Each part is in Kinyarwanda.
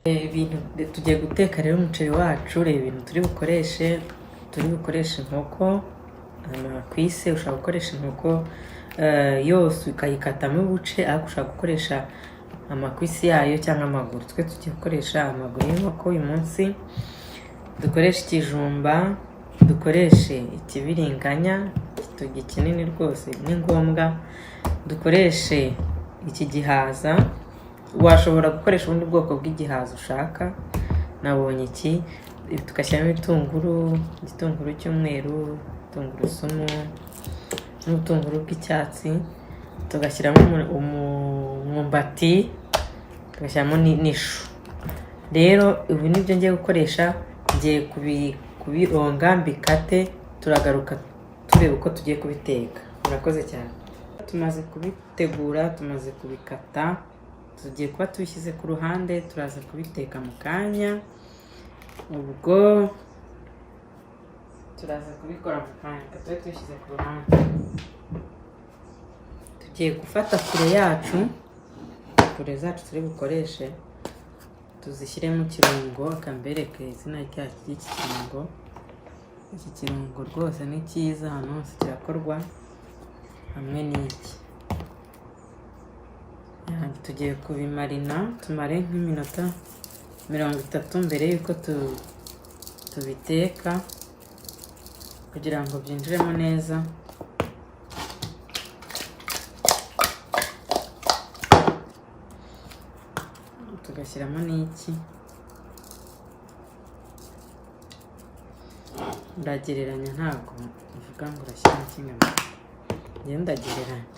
ibintu tugiye guteka rero umuceri wacu. Reba ibintu turi bukoreshe inkoko amakwise. Ushaka gukoresha inkoko yose ukayikatamo ubuce, ariko ushaka gukoresha amakwisi yayo cyangwa amaguru. Twe tugiye gukoresha amaguru y'inkoko uyu munsi. Dukoreshe ikijumba, dukoreshe ikibiringanya igitoki kinini rwose ni ngombwa, dukoreshe iki gihaza. Washobora gukoresha ubundi bwoko bw'igihaza ushaka, nabonye iki. Tugashyiramo igitunguru cy'umweru, tungurusumu n'ubutunguru bw'icyatsi, tugashyiramo umwumbati, tugashyiramo n'ishu. Rero ibi nibyo ngiye gukoresha. Ngiye kubironga mbikate, turagaruka turebe uko tugiye kubiteka. Murakoze cyane. Tumaze kubitegura, tumaze kubikata, tugiye kuba tubishyize ku ruhande, turaza kubiteka mu kanya. Ubwo turaza kubikora mu kanya, tube tubishyize ku ruhande. Tugiye gufata pure zacu turi bukoreshe, tuzishyiremo ikirungo. Akambereke izina ry'iki kirungo. Iki kirungo rwose ni cyiza, hano hose kirakorwa hamwe n'iki. Tugiye kubimarina, tumare nk'iminota 30 mbere y'uko tubiteka, kugira ngo byinjiremo neza. Tugashyiramo n'iki. Ndagereranya, ntabwo uvuga ngo urashyiramo kingana. Njye ndagereranya.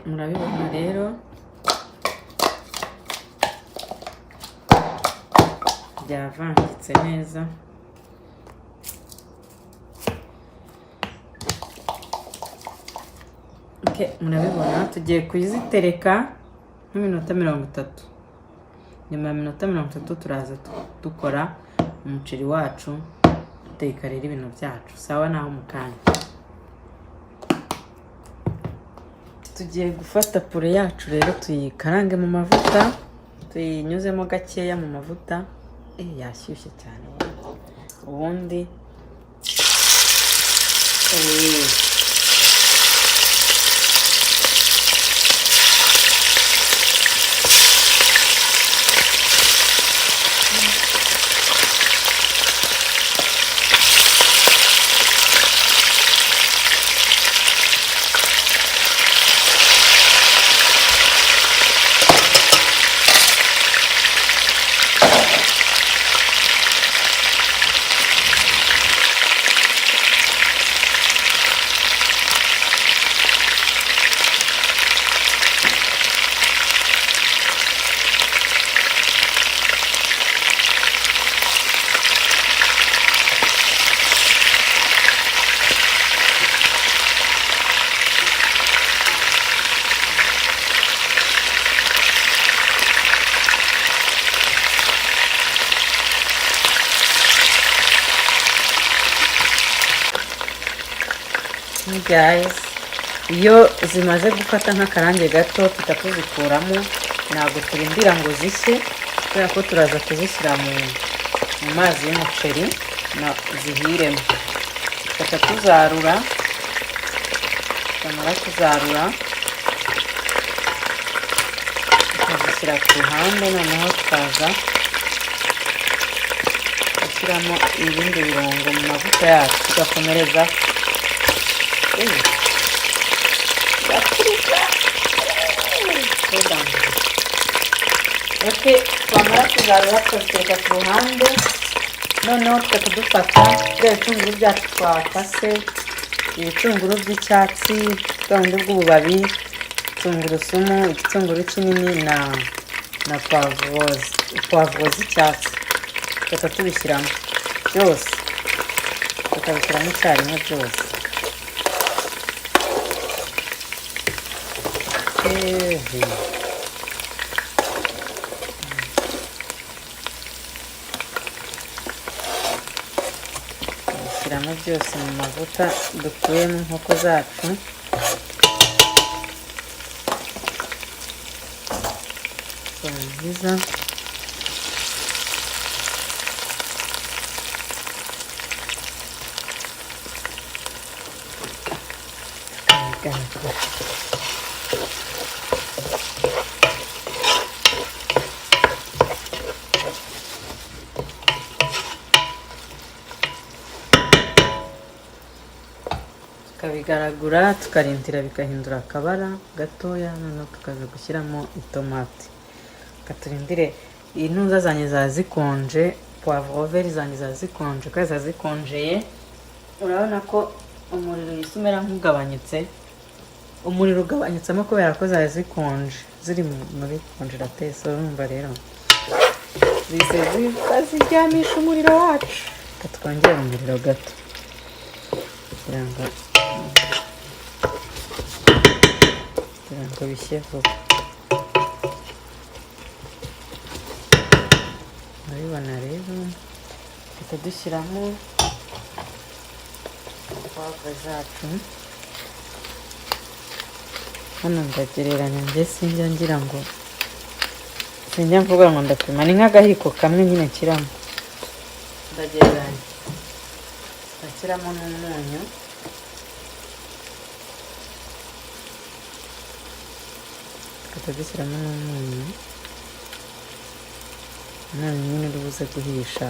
Murabibona rero byavangitse neza. Murabibona, tugiye kuzitereka nk'iminota 30. Nyuma ya minota 30 turaza dukora umuceri wacu, duteka rero ibintu byacu. Sawa, naho mu kanya. Tugiye gufata pure yacu rero, tuyikarange mu mavuta, tuyinyuzemo gakeya mu mavuta. Yashyushye cyane. Ubundi guys, iyo zimaze gufata nk'akarange gato tuzikuramo. Ntabwo turindira ngo zishye, kubera ko turaza kuzishyira mu mazi y'umuceri zihiremo. Tuzarura, tumara kuzarura tukazishyira ku ruhande. Noneho tukaza gushyiramo ibindi birungo mu mavuta yacu, tugakomereza. Twamara kuzarura tukaziteka ku ruhande. Noneho tukajya dufata bya bitunguru byacu twakase, ibitunguru by'icyatsi, ubundi bw'ububabi, tungurusumu, igitunguru kinini na pavuro z'icyatsi. Tukajya tubishyiramo byose, tukabishyiramo icyarimwe byose. tukabishyiramo byose mu mavuta dukuyemo inkoko zacu. Twarangiza tukabigaragura. Tukabigaragura tukarindira bigahindura akabara gatoya, noneho tukaza gushyiramo itomati. Turindire intuza zanjye za zikonje, poivre vert zanjye za zikonje, kandi za zikonjeye. Urabona ko umuriro uhise umera nk'ugabanyutse, umuriro ugabanyutsemo kubera ko zari zikonje, ziri muri konjeratesi. Urumva rero zise ziryamisha umuriro wacu. Reka twongere umuriro gato kugira ngo bishye vuba. Urabibona rero, reka dushyiramo poivre zacu. Hano ndagereranya, njye sinjya ngira ngo, sinjya mvuga ngo ndapima, ni nk'agahiko kamwe nyine nshyiramo. Ndagereranya, ndashyiramo n'umunyu. Dushyiramo n'umunyu, umunyu nyine uri buze guhisha,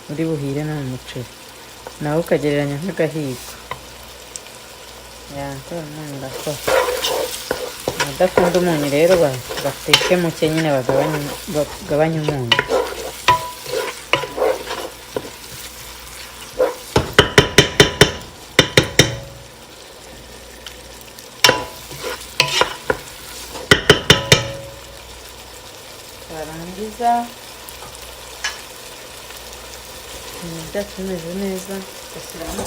uri buhire no mu muceri, nawe ukagereranya nk'agahiko. Ntora umunyu urakora. Abadakunda umunyu rero bateke muke nyine, bagabanye umunyu. Twarangiza ibintu byacu bimeze neza, tugashyiramo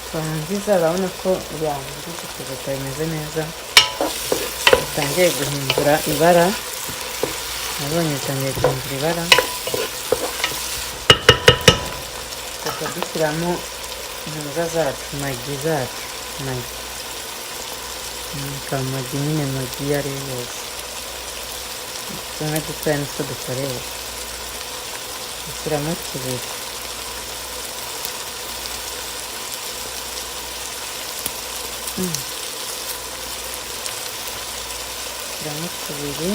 twarangiza. Urabona ko byangiritse kuvuga bimeze neza, bitangiye guhindura ibara. Nabonye bitangiye guhindura ibara. Dushyiramo intuza zacu, magi zacu, magi nyine, magi iyo ari yo yose, tumwe dutoya nitwo dukoresha. Dushyiramo tubiri. Dushyiramo tubiri.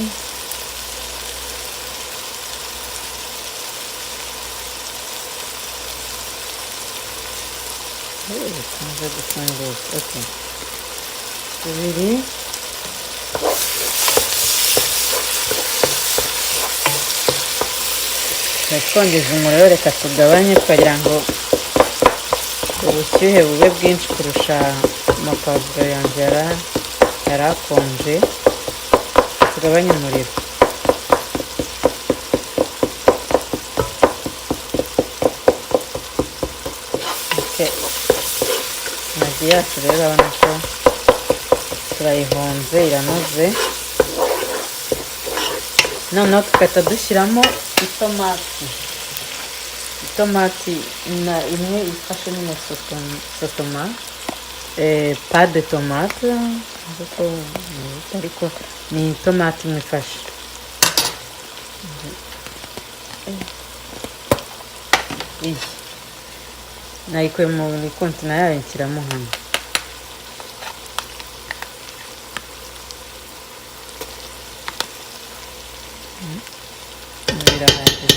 Tumaze gufunguza, okay. Tubiri. Twongeze umuriro, reka tugabanye kugira ngo ubushyuhe bube bwinshi kurusha amapavuro yanjye yari akonje. Tugabanye umuriro. Magi yacu rero urabona ko turayihonze, iranoze. Noneho tugahita dushyiramo itomati. Itomati imwe ifashe nyine sotoma, pas de tomate, ariko ni itomati imwe ifashe. Iyi nayikuye muri kontina yayo nshyiramo hano. Birahagije,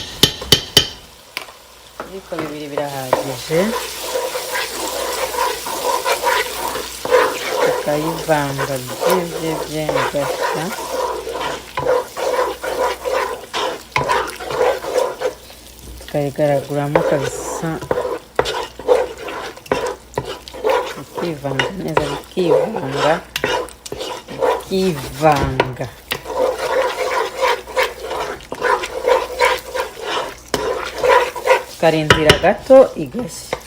ibiyiko bibiri birahagije. Tukayivanga byibye igashya. Tukayigaraguramo kabisa, bikivanga neza, bikivanga. Tukarindira gato igashya.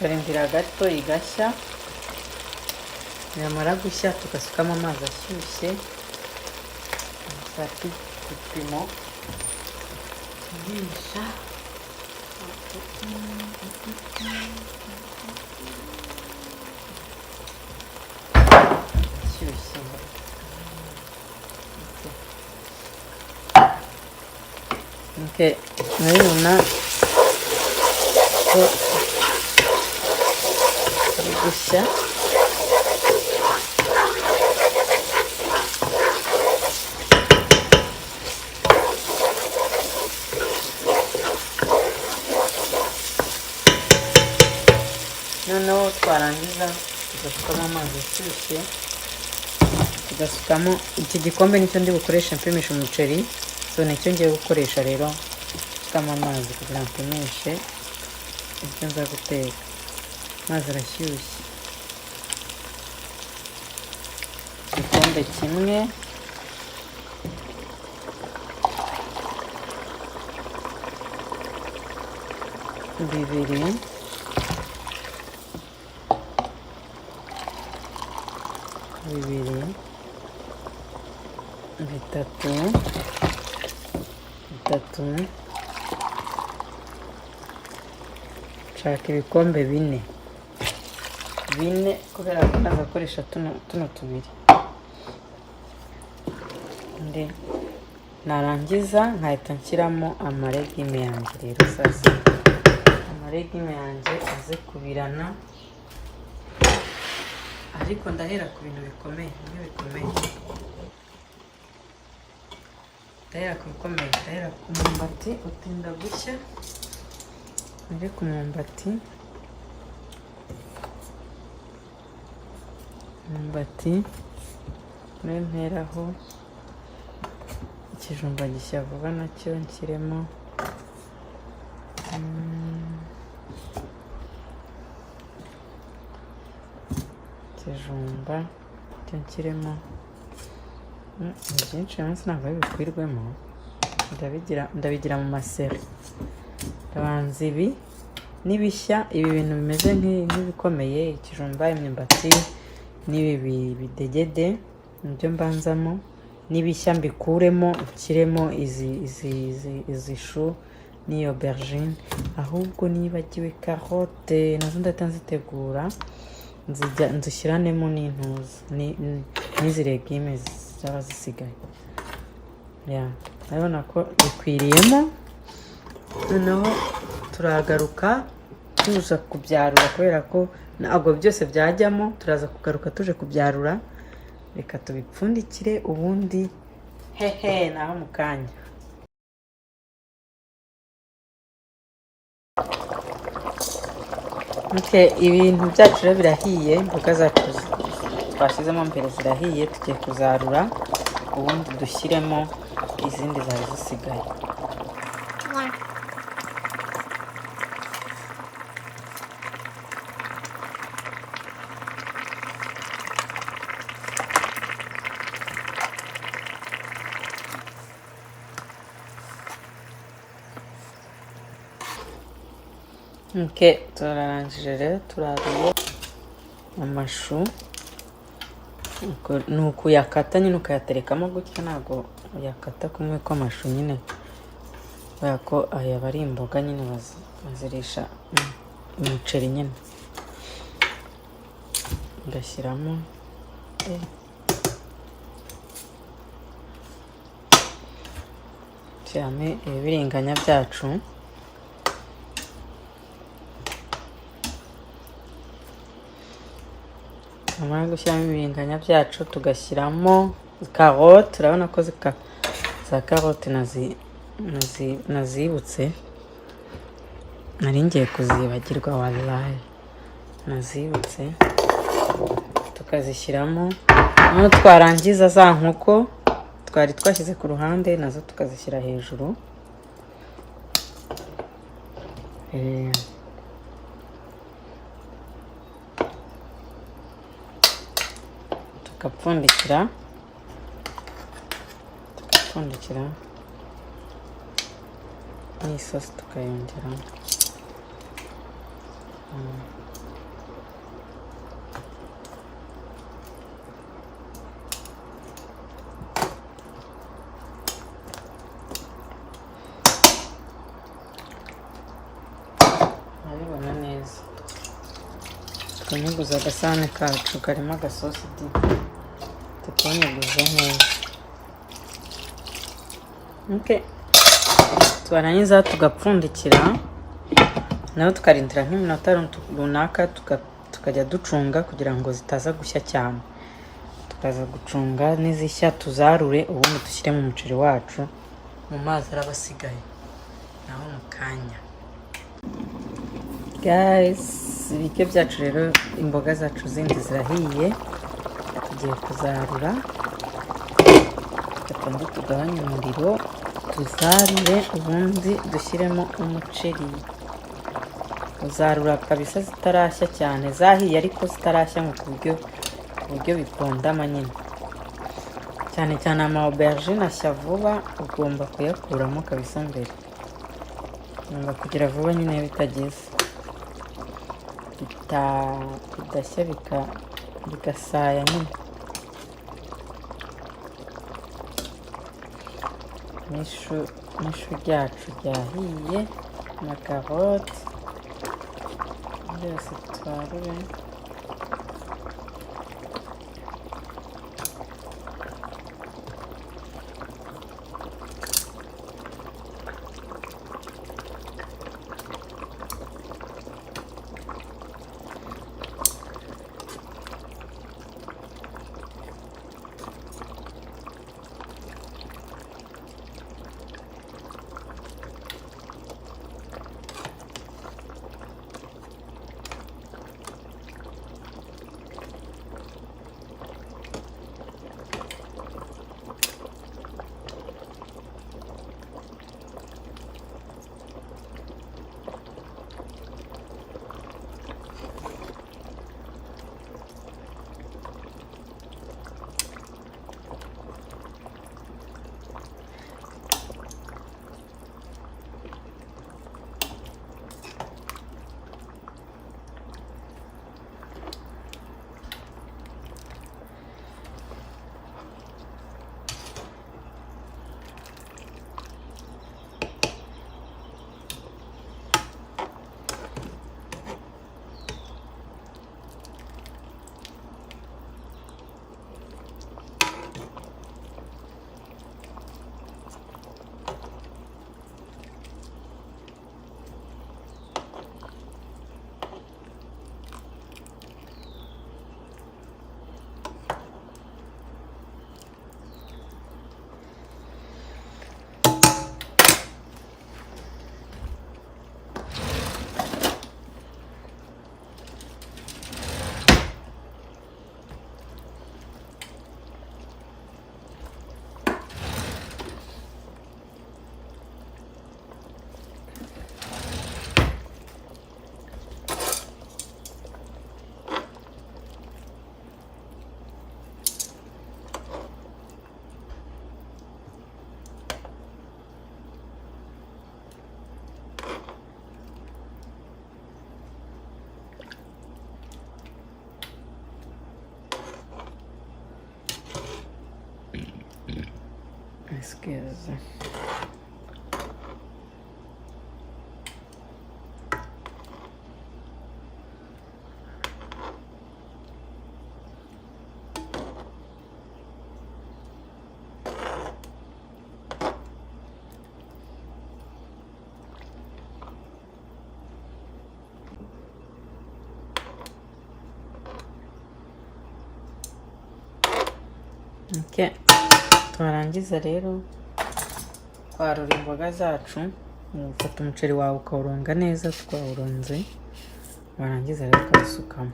tukarindira gato igashya, yamara gushya tugasukamo amazi ashyushye, fata igipimo turisha ashyushye. Murabibona ko ari gushya, noneho twarangiza tugasukamo amazi ashyushye, tugasukamo iki gikombe nicyo ndi bukoresha mpimisha umuceri, so nicyo ngiye gukoresha rero, nsukamo amazi kugira ngo mpimishe ibyo nza guteka. Amazi arashyushye, igikombe kimwe, bibiri, bitatu, nshaka ibikombe bine kubera ko nazakoresha tuno tubiri. Narangiza nkahita nshyiramo amaregime yanjye. Rero sasa amaregime yanjye aze kubirana, ariko ndahera ku bintu bikomeye, ndahera ku mwumbati utinda gushya. Ndi ku mwumbati nteraho ikijumba gishya vuba, nacyo nshyiremo ikijumba cyo nshyiremo byinshi, munsi ntabwo bikwirwemo, ndabigira mu maseri. Ndabanza ibi n'ibishya, ibi bintu bimeze nk'ibikomeye, ikijumba, imyumbati n'ibi bidegede nibyo mbanzamo, n'ibishya mbikuremo, nshyiremo izi shu n'iyo aubergine. Ahubwo nibagiwe carotte, nazo ndahita nzitegura nzishyiranemo n'intuza n'izi regime zaba zisigaye. urabona ko bikwiriyemo. Noneho turagaruka tuza kubyarura kubera ko ntabwo byose byajyamo, turaza kugaruka tuje kubyarura. Reka tubipfundikire ubundi hehe naho mu kanya. Ibintu byacu rero birahiye, imboga zacu twashyizemo mbere zirahiye, tugiye kuzarura ubundi dushyiremo izindi zari zisigaye. Turarangije rero, turaruye amashu. Ni ukuyakata nyine ukayaterekamo gutya, ntabwo uyakata kumwe kw'amashu nyine, kubera ko aya aba ari imboga nyine bazirisha umuceri nyine. Ugashyiramo shyiramo ibibiringanya byacu. Nyamara gushyiramo ibiringanya byacu tugashyiramo karote. Urabona ko za karote nazibutse, nari ngiye kuzibagirwa, wallahi nazibutse. Tukazishyiramo, noneho twarangiza za nkoko twari twashyize ku ruhande nazo tukazishyira hejuru. Tugapfundikira n'isosi tukayongeramo. urabibona neza. Tukanyuguza agasahane kacu karimo agasosi tukanyuguza neza. Twarangiza tugapfundikira naho tukarindira nk'iminota runaka tukajya ducunga kugira ngo zitaza gushya cyane. Tukaza gucunga n'izishya tuzarure, ubundi dushyire mu muceri wacu mu mazi araba asigaye naho mu kanya. Guys, ibiryo byacu rero, imboga zacu zindi zirahiye, tugiye kuzarura. Kandi tugabanye umuriro tuzarure, ubundi dushyiremo umuceri. Uzarura kabisa zitarashya cyane, zahiye ariko zitarashya ku buryo bikondama nyine. Cyane cyane ama aubergine ashya vuba, ugomba kuyakuramo kabisa mbere. Ugomba kugira vuba nyine bitageze, bidashya bigasaya nyine. N'ishu ryacu ryahiye na karote byose twarure. Esquerda. Okay. Twarangiza rero twarura imboga zacu, ufata umuceri wawe ukawuronga neza, twawuronze warangiza rero ukawusukamo.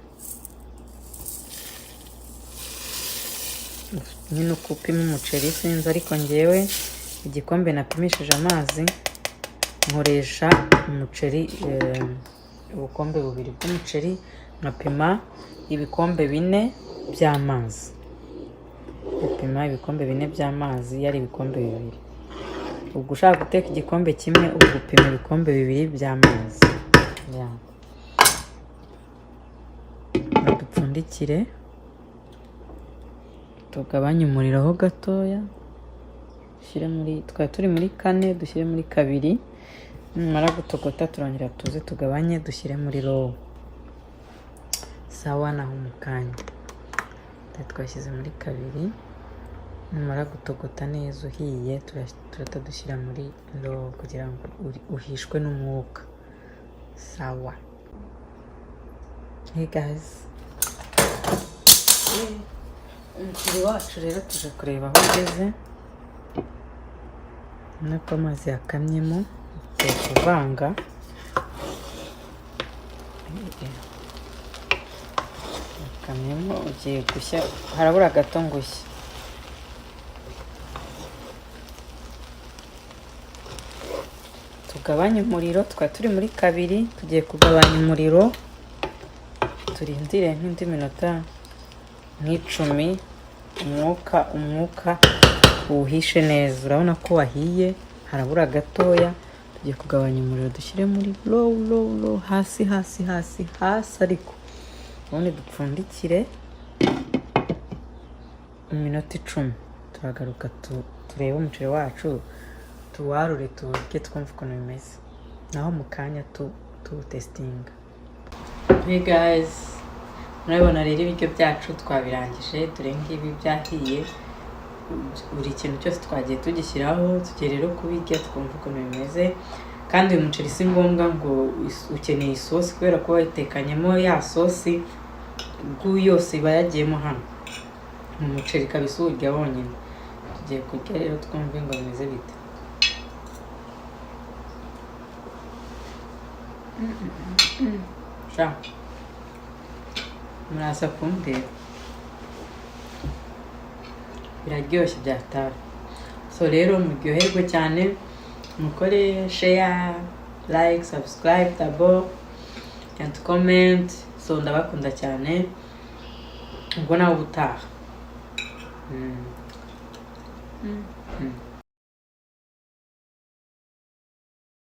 Nyine uko upima umuceri sinzi, ariko ngewe igikombe napimishije amazi nkoresha umuceri ubukombe bubiri bw'umuceri, nkapima ibikombe 4 by'amazi. Upima ibikombe 4 by'amazi yari ibikombe 2. Ubwo ushaka guteka igikombe kimwe ugupima ibikombe 2 by'amazi. Dupfundikire, tugabanye umuriro ho gatoya, twari turi muri 4 dushyire muri 2, nimara gutogota turongera tuze tugabanye dushyire muri low. Sawa, naho mu kanya twashyize muri kabiri, nimara gutogota neza uhiye turahita dushyira muri low kugira ngo uhishwe n'umwuka. Sawa. Hey guys, umuceri wacu rero tuje kureba aho ugeze. Nuko amazi yakamyemo, tugiye kuvanga. Yakamyemo, ugiye gushya, harabura gato ngo ushye. Tugabanye umuriro, twari turi muri kabiri, tugiye kugabanya umuriro, turindire nk'indi minota nk'icumi umwuka uwuhishe neza. Urabona ko wahiye, harabura gatoya. Tugiye kugabanya umuriro dushyire muri low, hasi ariko ubundi dupfundikire iminota 10. Turagaruka turebe umuceri wacu, tuwarure tuwurye twumve ukuntu bimeze, naho mu kanya tuwutesitinga. Hey guys, murabona rero ibiryo byacu twabirangije, dore ngibi byahiye. Buri kintu cyose twagiye tugishyiraho, tugiye rero kubirya twumva ukuntu bimeze. Kandi uyu muceri si ngombwa ngo ukeneye isosi, kubera ko wayitekanyemo ya sosi yose iba yagiyemo hano. Umuceri kabisa uwurya wonyine. Tugiye kurya rero twumve ngo bimeze bite. Sha muraza kumbwira, biraryoshye byatari. So rero muryoherwe cyane, mukore share, like, subscribe, tabo and comment. So ndabakunda cyane, ubwo nawe ubutaha.